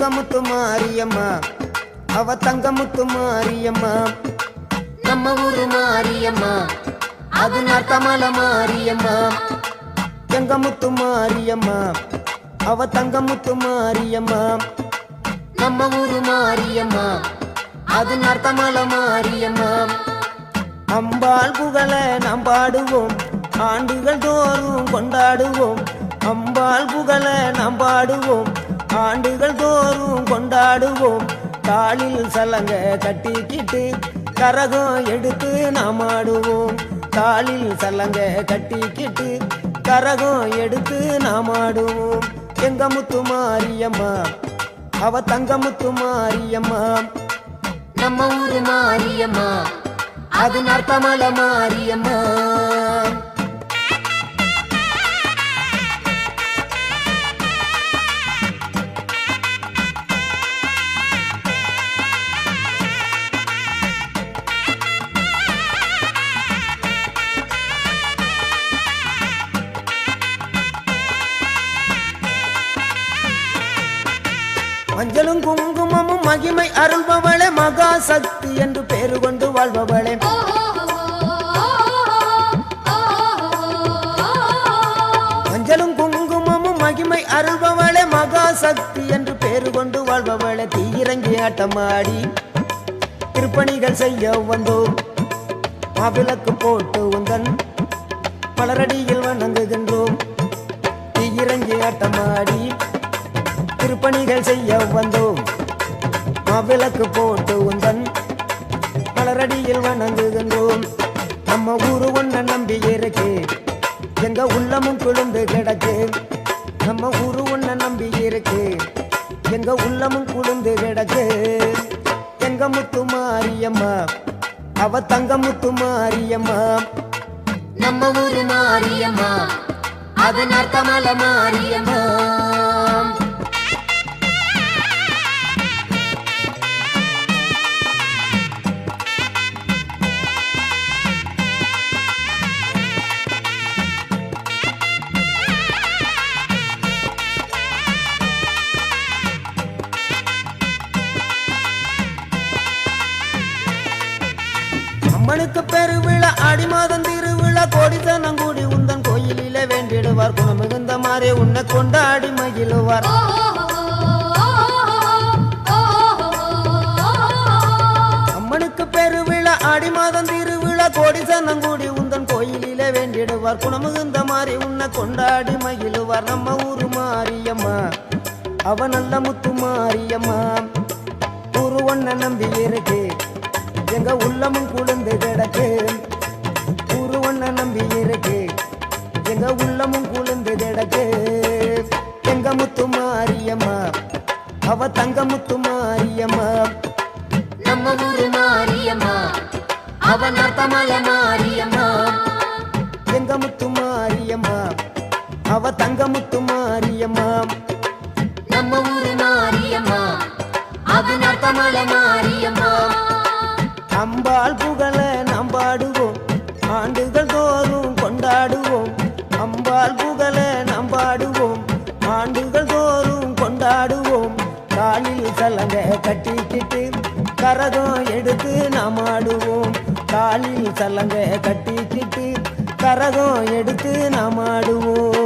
செங்கமுத்து மாரியம்மா அவ தங்கமுத்து மாரியம்மா நம்ம ஊரு மாரியம்மா அது நத்தமல மாரியம்மா செங்கமுத்து மாரியம்மா அவ தங்கமுத்து மாரியம்மா நம்ம ஊரு மாரியம்மா அது நத்தமல மாரியம்மா அம்பாள் புகழ நாம் பாடுவோம் ஆண்டுகள் தோறும் கொண்டாடுவோம் அம்பாள் புகழ நாம் பாடுவோம் ஆண்டுகள் தோறும் கொண்டாடுவோம் காலில் சலங்க கட்டிக்கிட்டு கரகம் எடுத்து நாம் ஆடுவோம் காலில் சலங்க கட்டிக்கிட்டு கரகம் எடுத்து நாம் ஆடுவோம் செங்கமுத்து மாரியம்மா அவ தங்கமுத்து மாரியம்மா நம்ம ஊரு மாரியம்மா அது நத்தமல மாரியம்மா மஞ்சளும் குங்குமமும் மகிமை அருள்பவளே மகா சக்தி என்று பேரு கொண்டு வாழ்பவளே மஞ்சளும் குங்குமமும் மகிமை அருள்பவளே மகா சக்தி என்று பேரு கொண்டு வாழ்பவளே தீயிறங்கி ஆட்டமாடி திருப்பணிகள் செய்ய வந்தோம் மாவிளக்கு போட்டு உந்தன் மலரடியில் வணங்குகின்றோம் தீயிறங்கி ஆட்டமாடி திருப்பணிகள் செய்ய வந்தோம் மாவிளக்கு போட்டு உந்தன் மலரடியில் வணங்குகின்றோம் நம்ம ஊரு ஒன்ன நம்பி இருக்கு எங்க உள்ளமும் குளிர்ந்து கிடக்கு நம்ம ஊரு ஒன்ன நம்பி இருக்கு எங்க உள்ளமும் குளிர்ந்து கிடக்கு எங்க முத்து மாரியம்மா அவ தங்கமுத்து மாரியம்மா நம்ம ஊரு மாரியம்மா அது நத்தமல மாரியம்மா அம்மனுக்கு பெருவிழா ஆடி மாதம் திருவிழா கோடித்தனம் கூடி உந்தன் கோயிலில வேண்டிடுவார் குணமிகுந்த மாறே உன்னை கொண்டாடி மகிழுவார் அம்மனுக்கு பெருவிழா ஆடி மாதம் திருவிழா கோடித்தனம் கூடி உந்தன் கோயிலில வேண்டிடுவார் குணமிகுந்த மாறே உன்னை கொண்டாடி மகிழுவார் நம்ம ஊரு மாரியம்மா அவ நல்ல முத்து மாரியம்மா ஊரு ஒன்ன நம்பி இருக்கு எங்க உள்ளமும் குளிர்ந்து கிடக்கு ஊரு ஒன்ன நம்பி இருக்கு எங்க உள்ளமும் குளிர்ந்து கிடக்கு எங்க முத்து மாரியம்மா அவ தங்கமுத்து மாரியம்மா நம்ம ஊரு மாரியம்மா அவ நத்தமல மாரியம்மா எங்க முத்து மாரியம்மா அவ தங்கமுத்து மாரியம்மா நம்ம ஊரு மாரியம்மா அது நத்தமல மாரியம்மா அம்பாள் புகழ நாம் பாடுவோம் ஆண்டுகள் தோறும் கொண்டாடுவோம் அம்பாள் புகழ நாம் பாடுவோம் ஆண்டுகள் தோறும் கொண்டாடுவோம் காலில் சலங்க கட்டிக்கிட்டு கரகம் எடுத்து நாம் ஆடுவோம் காலில் சலங்க கட்டிக்கிட்டு கரகம் எடுத்து நாம் ஆடுவோம்